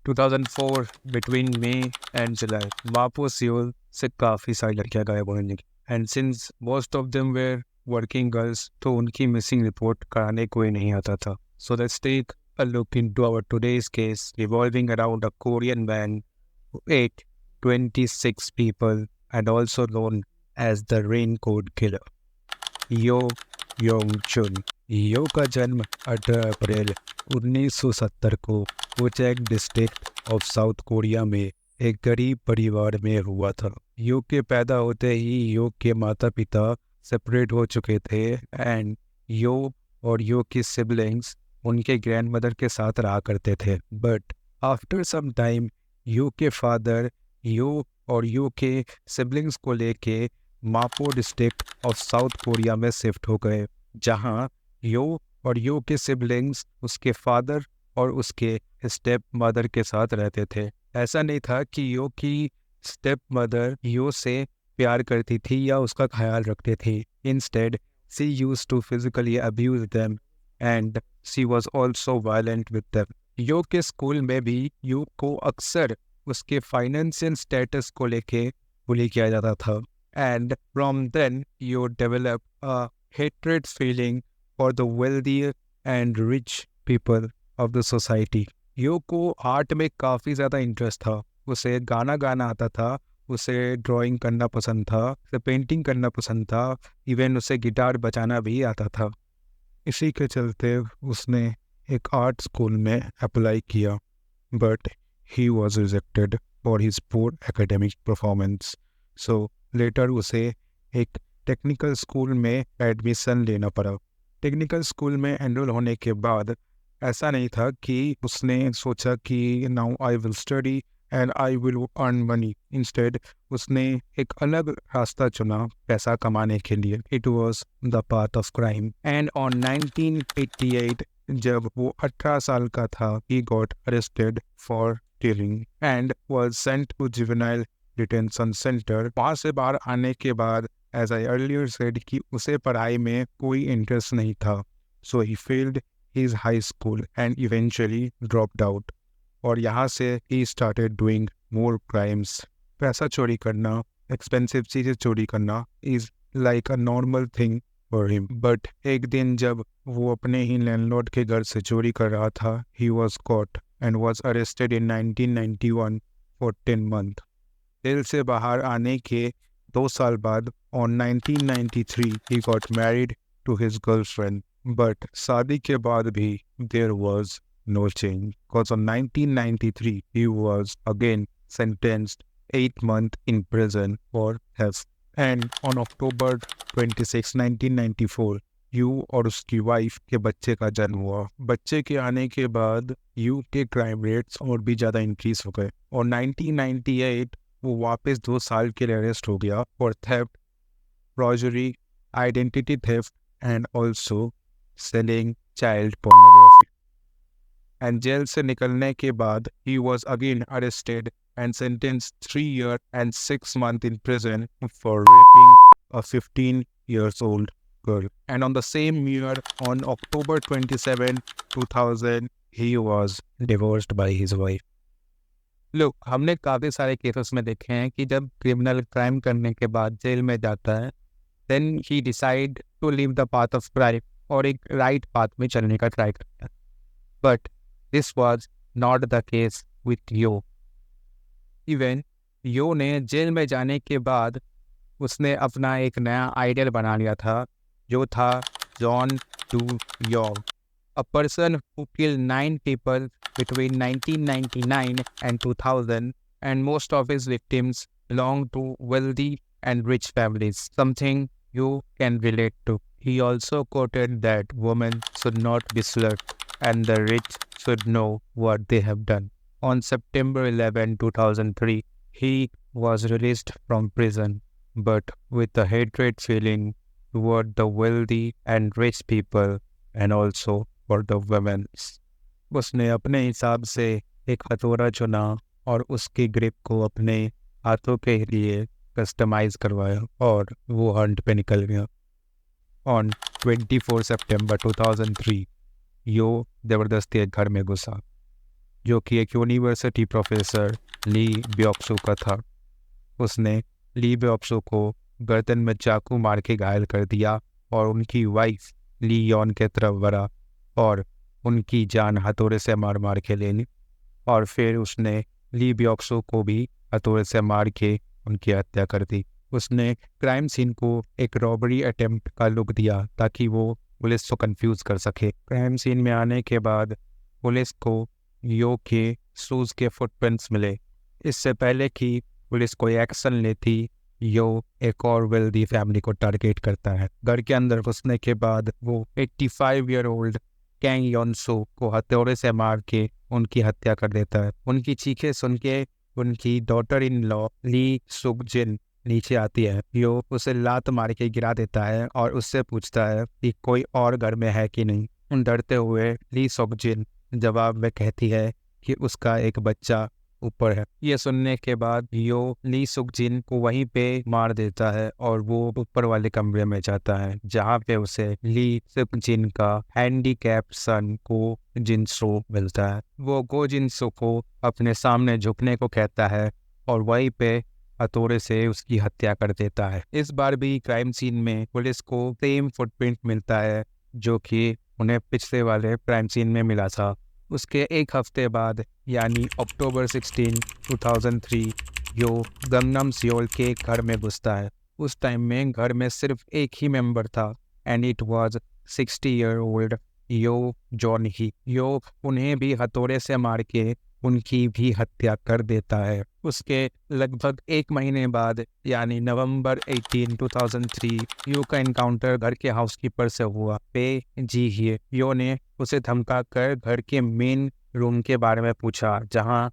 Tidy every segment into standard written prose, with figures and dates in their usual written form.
2004 between May and जुलाई वापस Seoul से काफ़ी सारी लड़कियां गायब होने लगी and since most of them were working girls तो उनकी मिसिंग रिपोर्ट कराने कोई नहीं आता था. So let's take a look into our today's case revolving around a Korean man who ate 26 people and also known as the Raincoat Killer. Yo Yong चुन. यो का जन्म 18 अप्रैल 1970 को वुचेक डिस्ट्रिक्ट ऑफ साउथ कोरिया में एक गरीब परिवार में हुआ था. यो के पैदा होते ही यो के माता पिता सेपरेट हो चुके थे एंड यो और यो की सिबलिंग्स उनके ग्रैंडमदर के साथ रहा करते थे. बट आफ्टर सम टाइम यो के फादर यो और यो के सिबलिंग्स को लेके मापो डिस्ट्रिक्ट ऑफ साउथ कोरिया में शिफ्ट हो गए, जहां यो और यो के सिबलिंग्स उसके फादर और उसके स्टेप मदर के साथ रहते थे. ऐसा नहीं था कि यो की स्टेप मदर यो से प्यार करती थी या उसका ख्याल रखती थी. Instead she used to physically abuse them and she was also violent with them. Yo के स्कूल में भी यो को अक्सर उसके फाइनेंशियल स्टेटस को लेके बुली किया जाता था. And from then, you develop a hatred feeling for the wealthy and rich people of the society. यो को आर्ट में काफ़ी ज़्यादा इंटरेस्ट था. उसे गाना गाना आता था, उसे ड्राइंग करना पसंद था, उसे पेंटिंग करना पसंद था, इवन उसे गिटार बजाना भी आता था. इसी के चलते उसने एक आर्ट स्कूल में अप्लाई किया, but he was rejected for his poor academic performance. So later उसे एक टेक्निकल स्कूल में एडमिशन लेना पड़ा. टेक्निकल स्कूल में एनरोल होने के बाद ऐसा नहीं था कि उसने सोचा कि now I will study and I will earn money. Instead उसने एक अलग रास्ता चुना पैसा कमाने के लिए. It was the path of crime. And on 1988 जब वो 18 साल का था, he got arrested for killing and was sent to juvenile detention centre. वहाँ से बाहर आने के बाद एज आई अर्लियर सेड कि उसे पढ़ाई में कोई इंटरेस्ट नहीं था. So he failed his high school and eventually dropped out. और यहाँ से ही स्टार्टेड डूइंग मोर क्राइम्स. पैसा चोरी करना, एक्सपेंसिव चीज़ें चोरी करना is like a normal thing for him. But एक दिन जब वो अपने ही लैंडलॉर्ड के घर से चोरी कर रहा था, he was caught and was arrested in 1991 for 10 month. जेल से बाहर आने के 2 साल बाद on 1993 he got married to his girlfriend. But शादी के बाद भी there was no change, because on 1993 he was again sentenced 8 months in prison for theft. And on October 26, 1994 you और उसकी वाइफ के बच्चे का जन्म हुआ. बच्चे के आने के बाद यू के क्राइम रेट्स और भी ज़्यादा इंक्रीज हो गए और 1998 वो वापस 2 साल के लिए अरेस्ट हो गया for theft, forgery, identity theft and also selling child pornography. And jail से निकलने के बाद ही was again arrested and sentenced 3 years and 6 months in prison for raping a 15-year-old girl. And on the same year, on October 27, 2000, he was divorced by his wife. Look, हमने काफ़ी सारे cases में देखे हैं कि जब क्रिमिनल क्राइम करने के बाद जेल में जाता है, then he decide to leave the path of crime और एक राइट पाथ में चलने का ट्राई करता है. But this was not the case with you. Even Yo ने जेल में जाने के बाद उसने अपना एक नया आइडियल बना लिया था, जो था John do young, a person who kill 9 people between 1999 and 2000 and most of his victims belong to wealthy and rich families, something you can relate to. He also quoted that women should not be slugged and the rich should know what they have done. On September 11, 2003, he was released from prison, but with a hatred feeling toward the wealthy and rich people and also for the women. उसने अपने हिसाब से एक हथौड़ा चुना और उसकी grip को अपने हाथों के लिए कस्टमाइज करवाया और वो हंट पे निकल गया. On 24 September 2003, यो जबरदस्ती एक घर में घुसा. जो कि एक यूनिवर्सिटी प्रोफेसर ली ब्योक्सू का था। उसने ली ब्योक्सू को गर्दन में चाकू मार के घायल कर दिया और उनकी वाइफ ली यॉन के तरफ बढ़ा और उनकी जान हथौड़े से मार मार के ले ली। और फिर उसने ली ब्योक्सू को भी हथौड़े से मार के उनकी हत्या कर दी। उसने क्राइम सीन को एक रॉबरी अटेम्प्ट का लुक दिया ताकि वो पुलिस को कंफ्यूज कर सके। क्राइम सीन में आने के बाद पुलिस को यो के शूज़ के फुटप्रिंट्स मिले। इससे पहले कि पुलिस कोई एक्शन लेती, यो एक और वेल्दी फैमिली को टारगेट करता है। घर के अंदर घुसने के बाद वो 85 ईयर ओल्ड कैंग योनसो को हथौड़े से मार के उनकी हत्या कर देता है। उनकी चीखें सुन के उनकी डॉटर इन लॉ ली सुक जिन नीचे आती है। यो उसे लात मार के गिरा देता है और उससे पूछता है कि कोई और घर में है कि नहीं। डरते हुए ली सुक जिन जवाब में कहती है कि उसका एक बच्चा ऊपर है। ये सुनने के बाद यो ली सुक जिन को वहीं पे मार देता है और वो ऊपर वाले कमरे में जाता है जहाँ पे उसे ली सुक जिन का हैंडीकैप सन को जिनसो मिलता है। वो गो जिनसो को अपने सामने झुकने को कहता है और वहीं पे हथौड़े से उसकी हत्या कर देता है। इस बार भी क्राइम सीन में पुलिस को सेम फुटप्रिंट मिलता है जो कि उन्हें पिछले वाले क्राइम सीन में मिला था। उसके एक हफ्ते बाद यानी अक्टूबर 16, 2003 यो गंगनम सियोल के घर में घुसता है। उस टाइम में घर में सिर्फ एक ही मेंबर था and it was 60 year old Yo John ही। यो उन्हें भी हथौड़े से मार के उनकी भी हत्या कर देता है। उसके लगभग एक महीने बाद यानी नवंबर 18, 2003 यो का एनकाउंटर घर के हाउसकीपर से हुआ। पे जी हिए यो ने उसे धमका कर घर के मेन रूम के बारे में पूछा जहां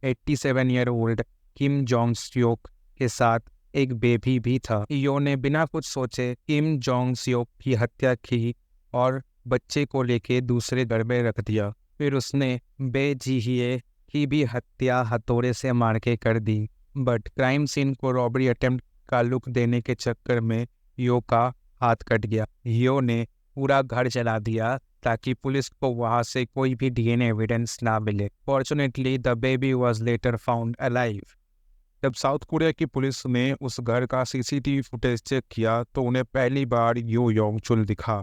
87 ईयर ओल्ड किम जोंग स्योक के साथ एक बेबी भी था। यो ने बिना कुछ सोचे किम जोंग स्योक की हत्या की और बच्चे को लेके दूसरे घर में रख दिया। फिर उसने बे जी हिए की भी हत्या हथौड़े से मार के कर दी। बट क्राइम सीन को रॉबरी अटेम्प्ट का लुक देने के चक्कर में यो का हाथ कट गया। यो ने पूरा घर जला दिया ताकि पुलिस को वहां से कोई भी डीएनए एविडेंस ना मिले। Fortunately the baby was later found alive. जब साउथ कोरिया की पुलिस ने उस घर का सीसीटीवी फुटेज चेक किया तो उन्हें पहली बार यो योंग चुल दिखा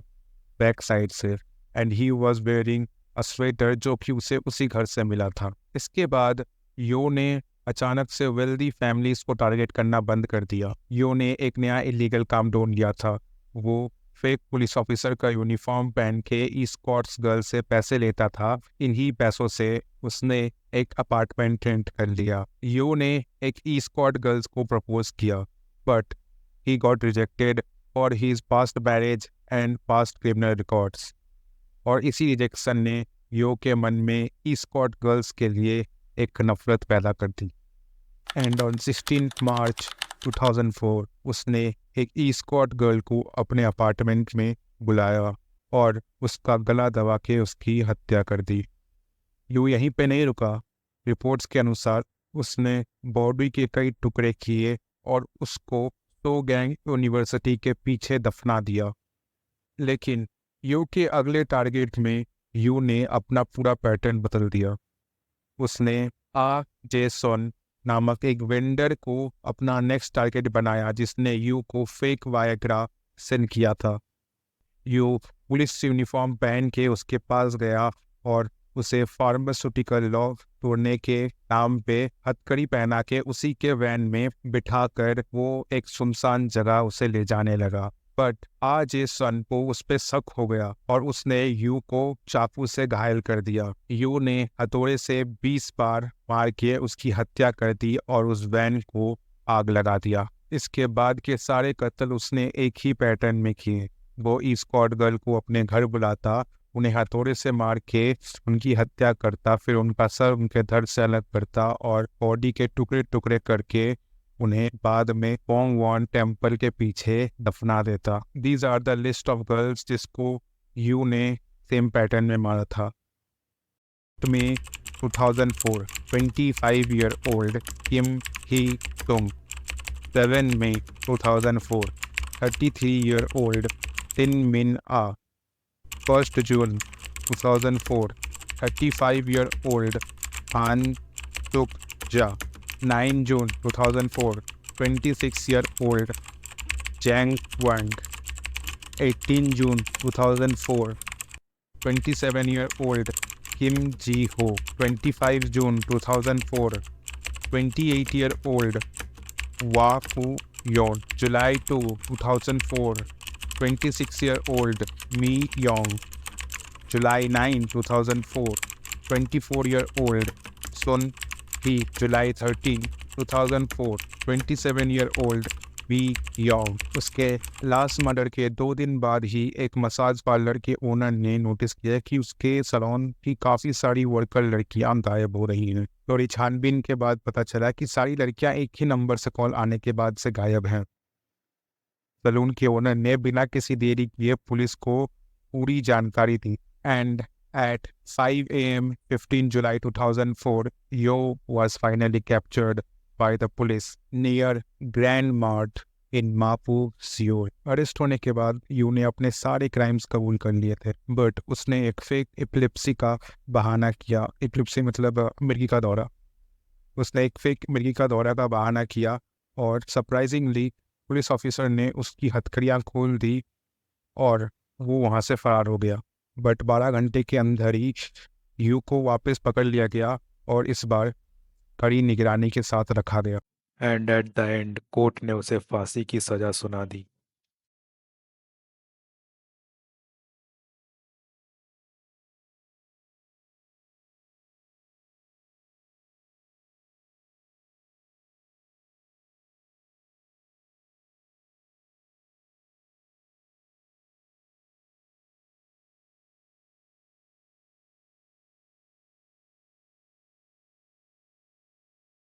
बैक साइड से and he was wearing a sweater जो कि उसे उसी घर से मिला था। इसके बाद यो ने अचानक से वेल्दी फैमिलीज को टारगेट करना बंद कर दिया। यो ने एक नया इलीगल काम ढूंढ लिया था। वो फेक पुलिस ऑफिसर का यूनिफॉर्म पहन के एस्कॉर्ट्स गर्ल से पैसे लेता था। इन्हीं पैसों से उसने एक अपार्टमेंट रेंट कर लिया। यो ने एक एस्कॉर्ट गर्ल्स को प्रपोज किया but he got rejected for his past marriage and past criminal records. और इसी रिजेक्शन ने यो के मन में एस्कॉर्ट गर्ल्स के लिए एक नफरत पैदा कर दी। एंड ऑन 16 मार्च 2004 उसने एक एस्कॉर्ट गर्ल को अपने अपार्टमेंट में बुलाया और उसका गला दबा के उसकी हत्या कर दी। यो यहीं पे नहीं रुका। रिपोर्ट्स के अनुसार उसने बॉडी के कई टुकड़े किए और उसको सोगैंग यूनिवर्सिटी के पीछे दफना दिया। लेकिन यू के अगले टारगेट में यू ने अपना पूरा पैटर्न बदल दिया। उसने आ जेसन नामक एक वेंडर को अपना नेक्स्ट टारगेट बनाया जिसने यू को फेक वायग्रा सेंड किया था। यू पुलिस यूनिफॉर्म पहन के उसके पास गया और उसे फार्मास्यूटिकल लॉ तोड़ने के नाम पे हथकड़ी पहना के उसी के वैन में बिठाकर वो एक सुनसान जगह उसे ले जाने लगा। बट आज ये सन को उस पे शक हो गया और उसने यू को चाकू से घायल कर दिया। यू ने हथौड़े से 20 बार मार के उसकी हत्या कर दी और उस वैन को आग लगा दिया। इसके बाद के सारे कत्ल उसने एक ही पैटर्न में किए। वो एस्कॉर्ट गर्ल को अपने घर बुलाता, उन्हें हथौड़े से मार के उनकी हत्या करता, फिर उनका सर उनके धड़ से अलग करता और बॉडी के टुकड़े टुकड़े करके उन्हें बाद में पोंग वॉन टेम्पल के पीछे दफना देता। These are the list of girls जिसको यू ने सेम पैटर्न में मारा था। में 2004 25 year old Kim Hee Tung. 7 मई 2004 33 ईयर ओल्ड टिन मिन आ। 1 जून 2004 35 year old Han Suk Ja. 9 June 2004, 26-year-old Zhang Wang. 18 June 2004, 27-year-old Kim Ji-ho. 25 June 2004, 28-year-old Hua Fu-yeon. July 2, 2004, 26-year-old Mi Yong. July 9, 2004, 24-year-old Sun Hee. July 13, 2004, 27-year-old बी योंग। उसके last murder के 2 दिन बाद ही एक मसाज पार्लर के owner ने नोटिस किया कि उसके सैलून की काफ़ी सारी वर्कर लड़कियां गायब हो रही हैं। थोड़ी छानबीन के बाद पता चला कि सारी लड़कियां एक ही नंबर से कॉल आने के बाद से गायब हैं। सैलून के ओनर ने बिना किसी देरी किए पुलिस को पूरी जानकारी दी। And at 5 a.m. 15 July 2004, Yo was finally captured by the police near Grand Mart in Mapu, Seoul. Arrest होने के बाद यू ने अपने सारे क्राइम्स कबूल कर लिए थे, बट उसने एक फेक एपिलेप्सी का बहाना किया। एपिलेप्सी मतलब मिर्गी का दौरा। उसने एक फेक मिर्गी का दौरा का बहाना किया और सरप्राइजिंगली पुलिस ऑफिसर ने उसकी हथकड़ियाँ खोल दी और वो वहाँ से फरार हो गया। बट 12 घंटे के अंदर ही यू को वापस पकड़ लिया गया और इस बार कड़ी निगरानी के साथ रखा गया। And at the end court ने उसे फांसी की सज़ा सुना दी।